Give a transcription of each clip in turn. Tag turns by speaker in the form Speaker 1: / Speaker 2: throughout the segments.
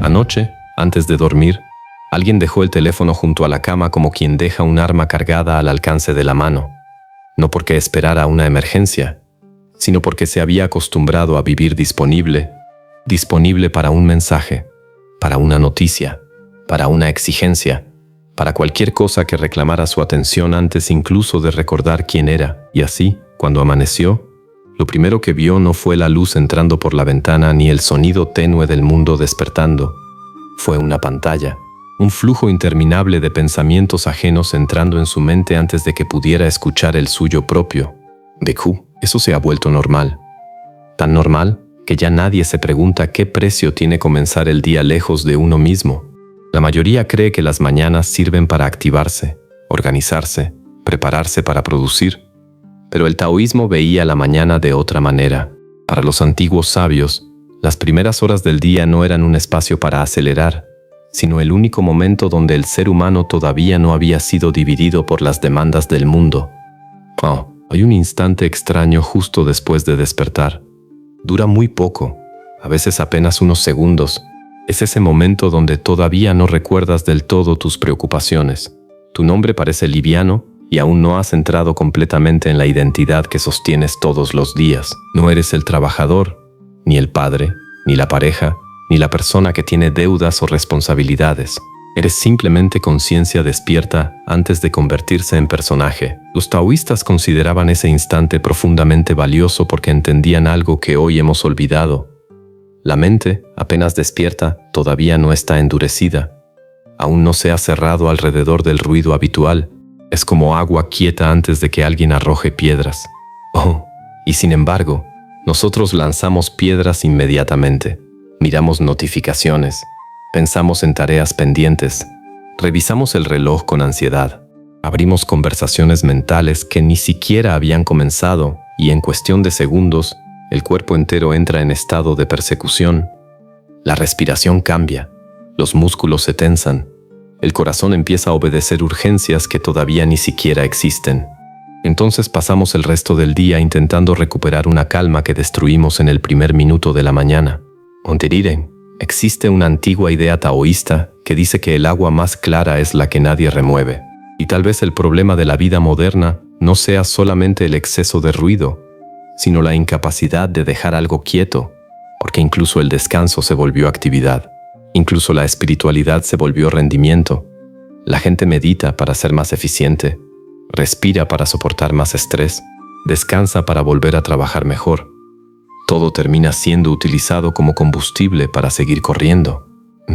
Speaker 1: Anoche, antes de dormir, alguien dejó el teléfono junto a la cama como quien deja un arma cargada al alcance de la mano, no porque esperara una emergencia, sino porque se había acostumbrado a vivir disponible para un mensaje, para una noticia, para una exigencia, para cualquier cosa que reclamara su atención antes incluso de recordar quién era. Y así, cuando amaneció, lo primero que vio no fue la luz entrando por la ventana ni el sonido tenue del mundo despertando. Fue una pantalla, un flujo interminable de pensamientos ajenos entrando en su mente antes de que pudiera escuchar el suyo propio. Eso se ha vuelto normal. Tan normal que ya nadie se pregunta qué precio tiene comenzar el día lejos de uno mismo. La mayoría cree que las mañanas sirven para activarse, organizarse, prepararse para producir. Pero el taoísmo veía la mañana de otra manera. Para los antiguos sabios, las primeras horas del día no eran un espacio para acelerar, sino el único momento donde el ser humano todavía no había sido dividido por las demandas del mundo. Hay un instante extraño justo después de despertar. Dura muy poco, a veces apenas unos segundos. Es ese momento donde todavía no recuerdas del todo tus preocupaciones. Tu nombre parece liviano y aún no has entrado completamente en la identidad que sostienes todos los días. No eres el trabajador, ni el padre, ni la pareja, ni la persona que tiene deudas o responsabilidades. Eres simplemente conciencia despierta antes de convertirse en personaje. Los taoístas consideraban ese instante profundamente valioso porque entendían algo que hoy hemos olvidado. La mente, apenas despierta, todavía no está endurecida. Aún no se ha cerrado alrededor del ruido habitual. Es como agua quieta antes de que alguien arroje piedras. Y sin embargo, nosotros lanzamos piedras inmediatamente. Miramos notificaciones. Pensamos en tareas pendientes, revisamos el reloj con ansiedad, abrimos conversaciones mentales que ni siquiera habían comenzado y en cuestión de segundos, el cuerpo entero entra en estado de persecución. La respiración cambia, los músculos se tensan, el corazón empieza a obedecer urgencias que todavía ni siquiera existen. Entonces pasamos el resto del día intentando recuperar una calma que destruimos en el primer minuto de la mañana. Existe una antigua idea taoísta que dice que el agua más clara es la que nadie remueve. Y tal vez el problema de la vida moderna no sea solamente el exceso de ruido, sino la incapacidad de dejar algo quieto, porque incluso el descanso se volvió actividad. Incluso la espiritualidad se volvió rendimiento. La gente medita para ser más eficiente, respira para soportar más estrés, descansa para volver a trabajar mejor. Todo termina siendo utilizado como combustible para seguir corriendo.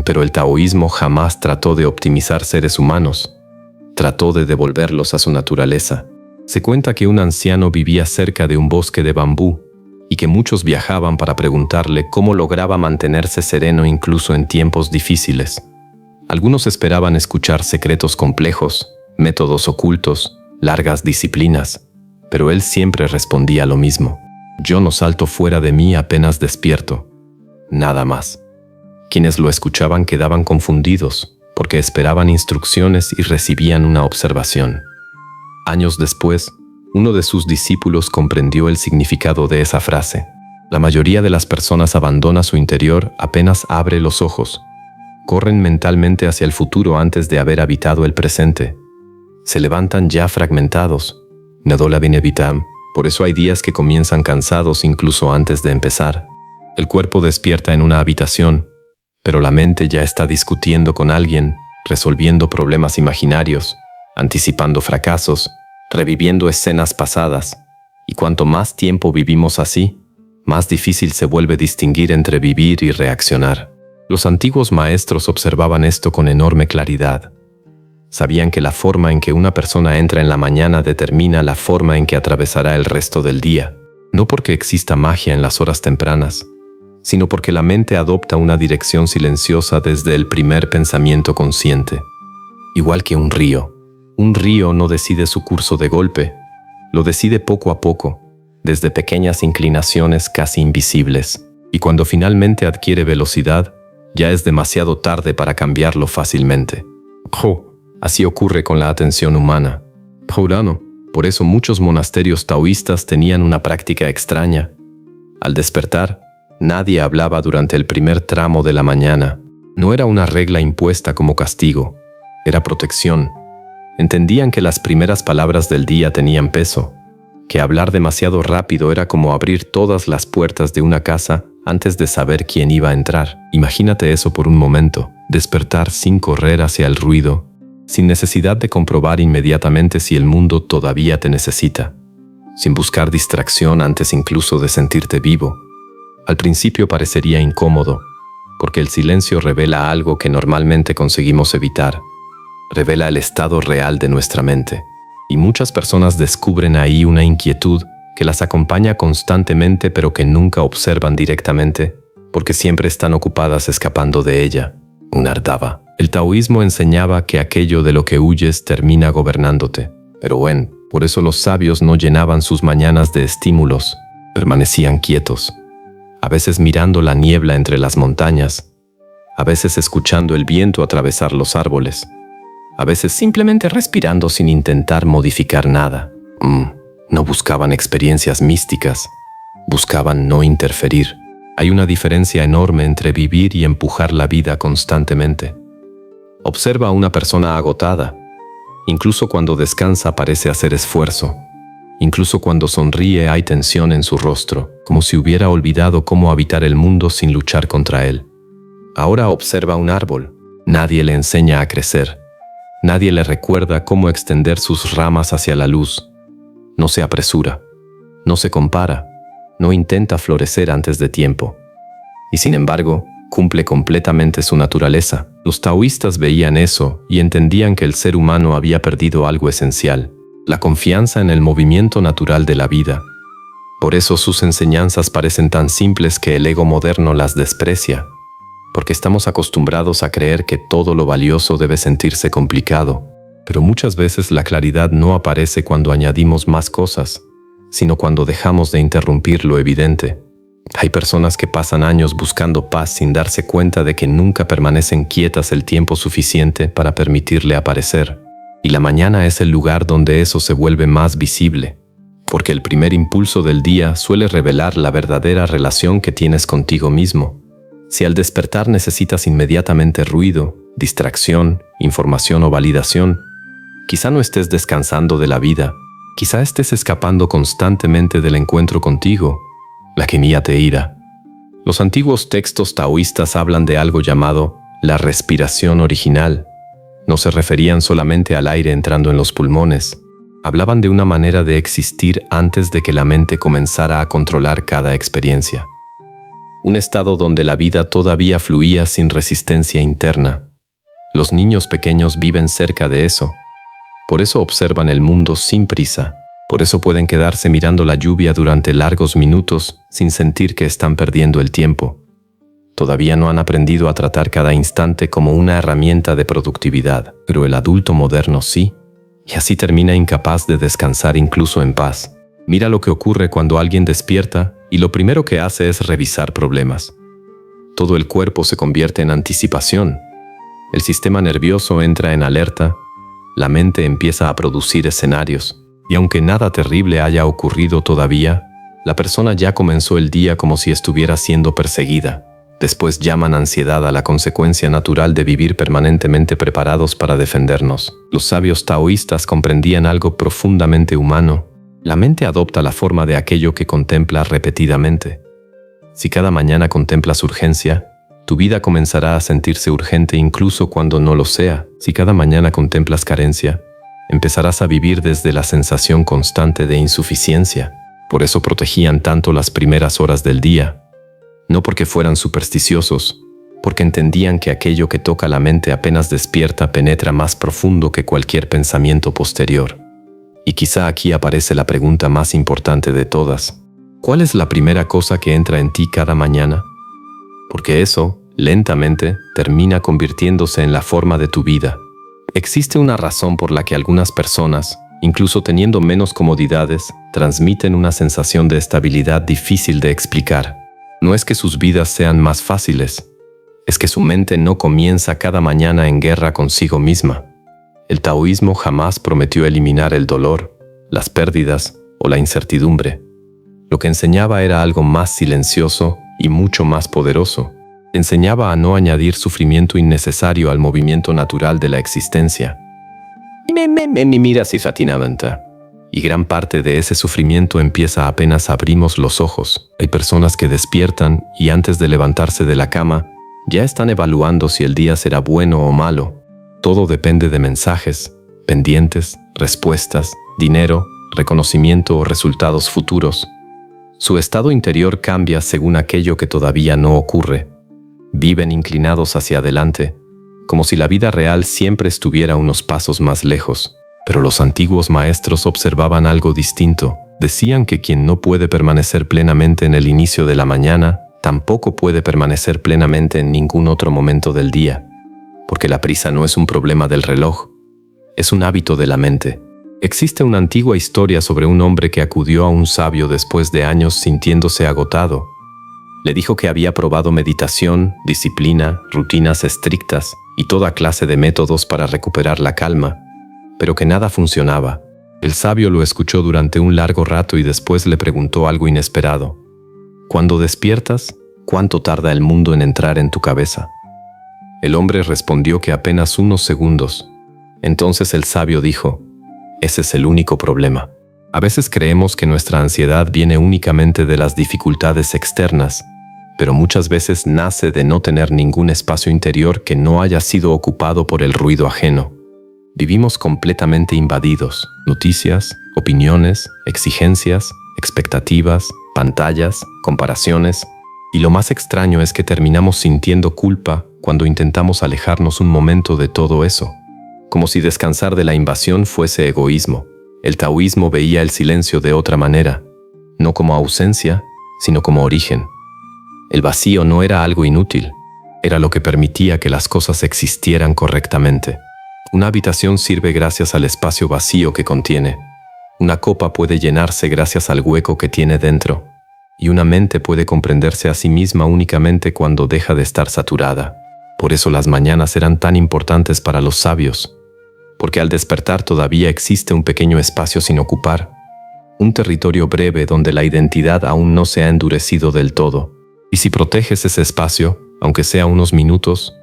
Speaker 1: Pero el taoísmo jamás trató de optimizar seres humanos. Trató de devolverlos a su naturaleza. Se cuenta que un anciano vivía cerca de un bosque de bambú y que muchos viajaban para preguntarle cómo lograba mantenerse sereno incluso en tiempos difíciles. Algunos esperaban escuchar secretos complejos, métodos ocultos, largas disciplinas, pero él siempre respondía lo mismo. Yo no salto fuera de mí apenas despierto. Nada más. Quienes lo escuchaban quedaban confundidos, porque esperaban instrucciones y recibían una observación. Años después, uno de sus discípulos comprendió el significado de esa frase. La mayoría de las personas abandona su interior apenas abre los ojos. Corren mentalmente hacia el futuro antes de haber habitado el presente. Se levantan ya fragmentados. Nadola vinevitam. Por eso hay días que comienzan cansados incluso antes de empezar. El cuerpo despierta en una habitación, pero la mente ya está discutiendo con alguien, resolviendo problemas imaginarios, anticipando fracasos, reviviendo escenas pasadas. Y cuanto más tiempo vivimos así, más difícil se vuelve distinguir entre vivir y reaccionar. Los antiguos maestros observaban esto con enorme claridad. Sabían que la forma en que una persona entra en la mañana determina la forma en que atravesará el resto del día. No porque exista magia en las horas tempranas, sino porque la mente adopta una dirección silenciosa desde el primer pensamiento consciente. Igual que un río no decide su curso de golpe, lo decide poco a poco, desde pequeñas inclinaciones casi invisibles. Y cuando finalmente adquiere velocidad, ya es demasiado tarde para cambiarlo fácilmente. Así ocurre con la atención humana. Por eso muchos monasterios taoístas tenían una práctica extraña. Al despertar, nadie hablaba durante el primer tramo de la mañana. No era una regla impuesta como castigo, era protección. Entendían que las primeras palabras del día tenían peso, que hablar demasiado rápido era como abrir todas las puertas de una casa antes de saber quién iba a entrar. Imagínate eso por un momento, despertar sin correr hacia el ruido, sin necesidad de comprobar inmediatamente si el mundo todavía te necesita, sin buscar distracción antes incluso de sentirte vivo. Al principio parecería incómodo, porque el silencio revela algo que normalmente conseguimos evitar. Revela el estado real de nuestra mente. Y muchas personas descubren ahí una inquietud que las acompaña constantemente pero que nunca observan directamente, porque siempre están ocupadas escapando de ella. Un ardava. El taoísmo enseñaba que aquello de lo que huyes termina gobernándote. Pero bueno, por eso los sabios no llenaban sus mañanas de estímulos, permanecían quietos, a veces mirando la niebla entre las montañas, a veces escuchando el viento atravesar los árboles, a veces simplemente respirando sin intentar modificar nada. No buscaban experiencias místicas, buscaban no interferir. Hay una diferencia enorme entre vivir y empujar la vida constantemente. Observa a una persona agotada. Incluso cuando descansa parece hacer esfuerzo. Incluso cuando sonríe hay tensión en su rostro, como si hubiera olvidado cómo habitar el mundo sin luchar contra él. Ahora observa un árbol. Nadie le enseña a crecer. Nadie le recuerda cómo extender sus ramas hacia la luz. No se apresura, no se compara, no intenta florecer antes de tiempo. Y sin embargo, cumple completamente su naturaleza. Los taoístas veían eso y entendían que el ser humano había perdido algo esencial, la confianza en el movimiento natural de la vida. Por eso sus enseñanzas parecen tan simples que el ego moderno las desprecia, porque estamos acostumbrados a creer que todo lo valioso debe sentirse complicado. Pero muchas veces la claridad no aparece cuando añadimos más cosas, sino cuando dejamos de interrumpir lo evidente. Hay personas que pasan años buscando paz sin darse cuenta de que nunca permanecen quietas el tiempo suficiente para permitirle aparecer. Y la mañana es el lugar donde eso se vuelve más visible, porque el primer impulso del día suele revelar la verdadera relación que tienes contigo mismo. Si al despertar necesitas inmediatamente ruido, distracción, información o validación, quizá no estés descansando de la vida, quizá estés escapando constantemente del encuentro contigo, la que mía te ira. Los antiguos textos taoístas hablan de algo llamado la respiración original. No se referían solamente al aire entrando en los pulmones, hablaban de una manera de existir antes de que la mente comenzara a controlar cada experiencia. Un estado donde la vida todavía fluía sin resistencia interna. Los niños pequeños viven cerca de eso. Por eso observan el mundo sin prisa. Por eso pueden quedarse mirando la lluvia durante largos minutos sin sentir que están perdiendo el tiempo. Todavía no han aprendido a tratar cada instante como una herramienta de productividad, pero el adulto moderno sí, y así termina incapaz de descansar incluso en paz. Mira lo que ocurre cuando alguien despierta y lo primero que hace es revisar problemas. Todo el cuerpo se convierte en anticipación. El sistema nervioso entra en alerta, la mente empieza a producir escenarios, y aunque nada terrible haya ocurrido todavía, la persona ya comenzó el día como si estuviera siendo perseguida. Después llaman ansiedad a la consecuencia natural de vivir permanentemente preparados para defendernos. Los sabios taoístas comprendían algo profundamente humano. La mente adopta la forma de aquello que contempla repetidamente. Si cada mañana contemplas urgencia, tu vida comenzará a sentirse urgente incluso cuando no lo sea. Si cada mañana contemplas carencia, empezarás a vivir desde la sensación constante de insuficiencia. Por eso protegían tanto las primeras horas del día. No porque fueran supersticiosos, porque entendían que aquello que toca la mente apenas despierta penetra más profundo que cualquier pensamiento posterior. Y quizá aquí aparece la pregunta más importante de todas. ¿Cuál es la primera cosa que entra en ti cada mañana? Porque eso, lentamente, termina convirtiéndose en la forma de tu vida. Existe una razón por la que algunas personas, incluso teniendo menos comodidades, transmiten una sensación de estabilidad difícil de explicar. No es que sus vidas sean más fáciles, es que su mente no comienza cada mañana en guerra consigo misma. El taoísmo jamás prometió eliminar el dolor, las pérdidas o la incertidumbre. Lo que enseñaba era algo más silencioso y mucho más poderoso. Enseñaba a no añadir sufrimiento innecesario al movimiento natural de la existencia. Mira sifatinamente. Y gran parte de ese sufrimiento empieza apenas abrimos los ojos. Hay personas que despiertan y antes de levantarse de la cama, ya están evaluando si el día será bueno o malo. Todo depende de mensajes, pendientes, respuestas, dinero, reconocimiento o resultados futuros. Su estado interior cambia según aquello que todavía no ocurre. Viven inclinados hacia adelante, como si la vida real siempre estuviera unos pasos más lejos. Pero los antiguos maestros observaban algo distinto. Decían que quien no puede permanecer plenamente en el inicio de la mañana, tampoco puede permanecer plenamente en ningún otro momento del día. Porque la prisa no es un problema del reloj, es un hábito de la mente. Existe una antigua historia sobre un hombre que acudió a un sabio después de años sintiéndose agotado. Le dijo que había probado meditación, disciplina, rutinas estrictas y toda clase de métodos para recuperar la calma, pero que nada funcionaba. El sabio lo escuchó durante un largo rato y después le preguntó algo inesperado. Cuando despiertas, ¿cuánto tarda el mundo en entrar en tu cabeza? El hombre respondió que apenas unos segundos. Entonces el sabio dijo, ese es el único problema. A veces creemos que nuestra ansiedad viene únicamente de las dificultades externas, pero muchas veces nace de no tener ningún espacio interior que no haya sido ocupado por el ruido ajeno. Vivimos completamente invadidos. Noticias, opiniones, exigencias, expectativas, pantallas, comparaciones. Y lo más extraño es que terminamos sintiendo culpa cuando intentamos alejarnos un momento de todo eso. Como si descansar de la invasión fuese egoísmo. El taoísmo veía el silencio de otra manera, no como ausencia, sino como origen. El vacío no era algo inútil, era lo que permitía que las cosas existieran correctamente. Una habitación sirve gracias al espacio vacío que contiene. Una copa puede llenarse gracias al hueco que tiene dentro. Y una mente puede comprenderse a sí misma únicamente cuando deja de estar saturada. Por eso las mañanas eran tan importantes para los sabios. Porque al despertar todavía existe un pequeño espacio sin ocupar. Un territorio breve donde la identidad aún no se ha endurecido del todo. Y si proteges ese espacio, aunque sea unos minutos,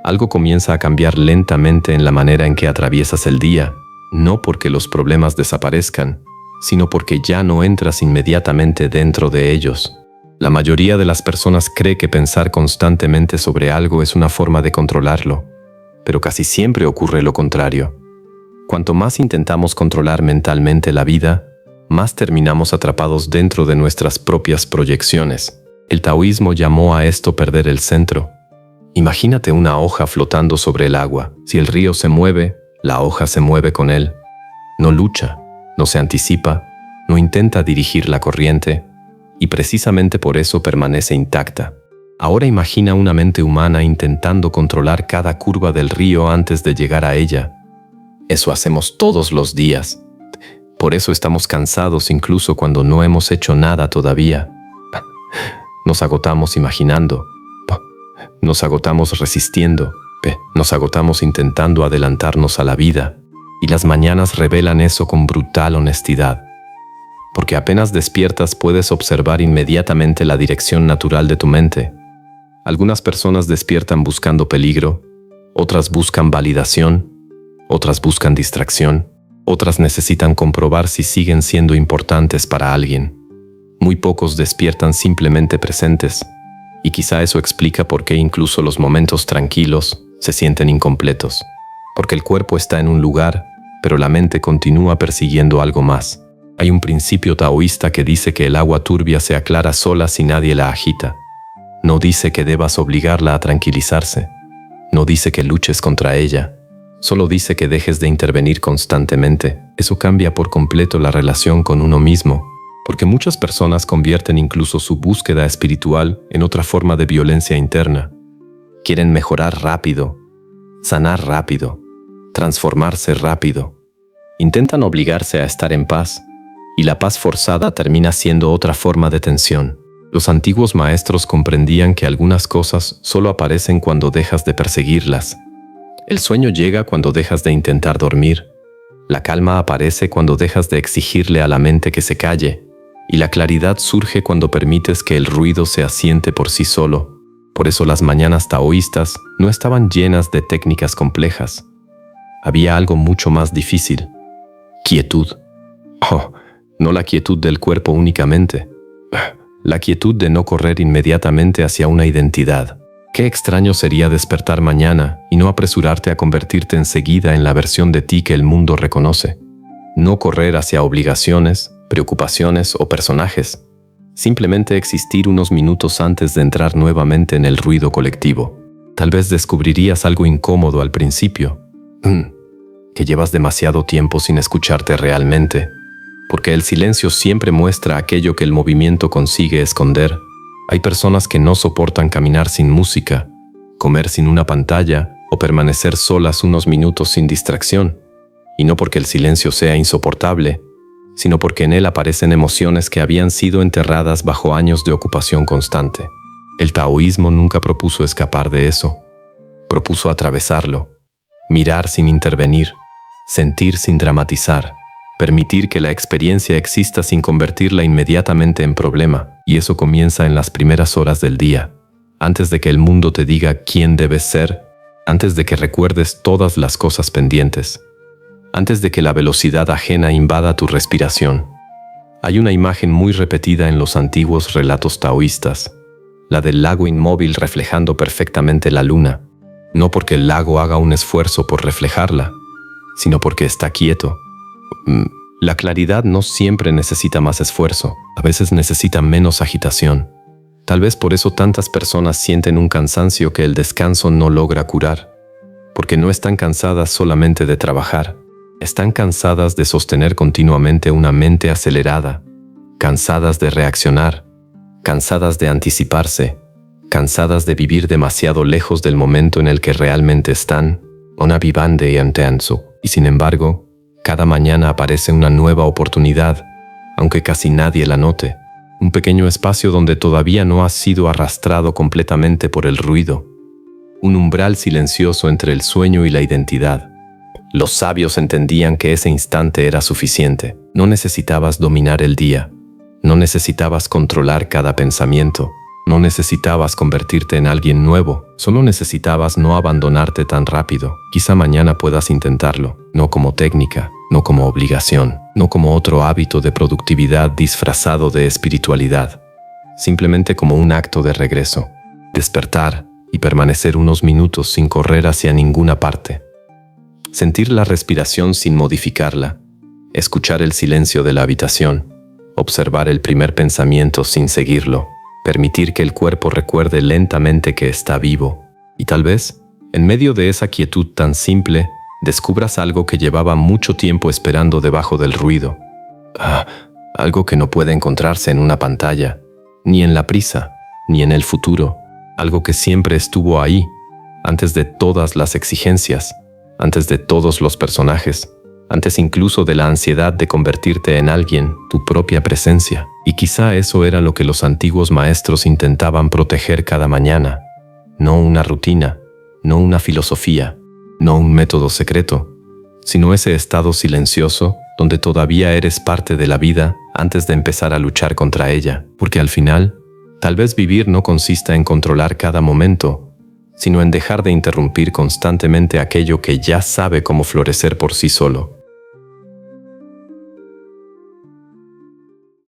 Speaker 1: algo comienza a cambiar lentamente en la manera en que atraviesas el día, no porque los problemas desaparezcan, sino porque ya no entras inmediatamente dentro de ellos. La mayoría de las personas cree que pensar constantemente sobre algo es una forma de controlarlo, pero casi siempre ocurre lo contrario. Cuanto más intentamos controlar mentalmente la vida, más terminamos atrapados dentro de nuestras propias proyecciones. El taoísmo llamó a esto perder el centro. Imagínate una hoja flotando sobre el agua. Si el río se mueve, la hoja se mueve con él. No lucha, no se anticipa, no intenta dirigir la corriente, y precisamente por eso permanece intacta. Ahora imagina una mente humana intentando controlar cada curva del río antes de llegar a ella. Eso hacemos todos los días. Por eso estamos cansados incluso cuando no hemos hecho nada todavía. Nos agotamos imaginando. Nos agotamos resistiendo. Nos agotamos intentando adelantarnos a la vida. Y las mañanas revelan eso con brutal honestidad. Porque apenas despiertas puedes observar inmediatamente la dirección natural de tu mente. Algunas personas despiertan buscando peligro, otras buscan validación, otras buscan distracción, otras necesitan comprobar si siguen siendo importantes para alguien. Muy pocos despiertan simplemente presentes, y quizá eso explica por qué incluso los momentos tranquilos se sienten incompletos. Porque el cuerpo está en un lugar, pero la mente continúa persiguiendo algo más. Hay un principio taoísta que dice que el agua turbia se aclara sola si nadie la agita. No dice que debas obligarla a tranquilizarse. No dice que luches contra ella. Solo dice que dejes de intervenir constantemente. Eso cambia por completo la relación con uno mismo, porque muchas personas convierten incluso su búsqueda espiritual en otra forma de violencia interna. Quieren mejorar rápido, sanar rápido, transformarse rápido. Intentan obligarse a estar en paz, y la paz forzada termina siendo otra forma de tensión. Los antiguos maestros comprendían que algunas cosas solo aparecen cuando dejas de perseguirlas. El sueño llega cuando dejas de intentar dormir. La calma aparece cuando dejas de exigirle a la mente que se calle. Y la claridad surge cuando permites que el ruido se asiente por sí solo. Por eso las mañanas taoístas no estaban llenas de técnicas complejas. Había algo mucho más difícil: quietud. Oh, no la quietud del cuerpo únicamente. La quietud de no correr inmediatamente hacia una identidad. Qué extraño sería despertar mañana y no apresurarte a convertirte enseguida en la versión de ti que el mundo reconoce. No correr hacia obligaciones, preocupaciones o personajes. Simplemente existir unos minutos antes de entrar nuevamente en el ruido colectivo. Tal vez descubrirías algo incómodo al principio. Que llevas demasiado tiempo sin escucharte realmente. Porque el silencio siempre muestra aquello que el movimiento consigue esconder. Hay personas que no soportan caminar sin música, comer sin una pantalla o permanecer solas unos minutos sin distracción. Y no porque el silencio sea insoportable, sino porque en él aparecen emociones que habían sido enterradas bajo años de ocupación constante. El taoísmo nunca propuso escapar de eso. Propuso atravesarlo, mirar sin intervenir, sentir sin dramatizar, permitir que la experiencia exista sin convertirla inmediatamente en problema. Y eso comienza en las primeras horas del día, antes de que el mundo te diga quién debes ser, antes de que recuerdes todas las cosas pendientes, antes de que la velocidad ajena invada tu respiración. Hay una imagen muy repetida en los antiguos relatos taoístas, la del lago inmóvil reflejando perfectamente la luna, no porque el lago haga un esfuerzo por reflejarla, sino porque está quieto. La claridad no siempre necesita más esfuerzo, a veces necesita menos agitación. Tal vez por eso tantas personas sienten un cansancio que el descanso no logra curar, porque no están cansadas solamente de trabajar, están cansadas de sostener continuamente una mente acelerada, cansadas de reaccionar, cansadas de anticiparse, cansadas de vivir demasiado lejos del momento en el que realmente están, una vivande y intenso. Y sin embargo, cada mañana aparece una nueva oportunidad, aunque casi nadie la note. Un pequeño espacio donde todavía no has sido arrastrado completamente por el ruido. Un umbral silencioso entre el sueño y la identidad. Los sabios entendían que ese instante era suficiente. No necesitabas dominar el día. No necesitabas controlar cada pensamiento. No necesitabas convertirte en alguien nuevo. Solo necesitabas no abandonarte tan rápido. Quizá mañana puedas intentarlo. No como técnica, no como obligación, no como otro hábito de productividad disfrazado de espiritualidad. Simplemente como un acto de regreso. Despertar y permanecer unos minutos sin correr hacia ninguna parte. Sentir la respiración sin modificarla. Escuchar el silencio de la habitación. Observar el primer pensamiento sin seguirlo. Permitir que el cuerpo recuerde lentamente que está vivo. Y tal vez, en medio de esa quietud tan simple, descubras algo que llevaba mucho tiempo esperando debajo del ruido. Algo que no puede encontrarse en una pantalla, ni en la prisa, ni en el futuro. Algo que siempre estuvo ahí, antes de todas las exigencias, antes de todos los personajes, antes incluso de la ansiedad de convertirte en alguien, tu propia presencia. Y quizá eso era lo que los antiguos maestros intentaban proteger cada mañana. No una rutina, no una filosofía, no un método secreto, sino ese estado silencioso donde todavía eres parte de la vida antes de empezar a luchar contra ella. Porque al final, tal vez vivir no consista en controlar cada momento, sino en dejar de interrumpir constantemente aquello que ya sabe cómo florecer por sí solo.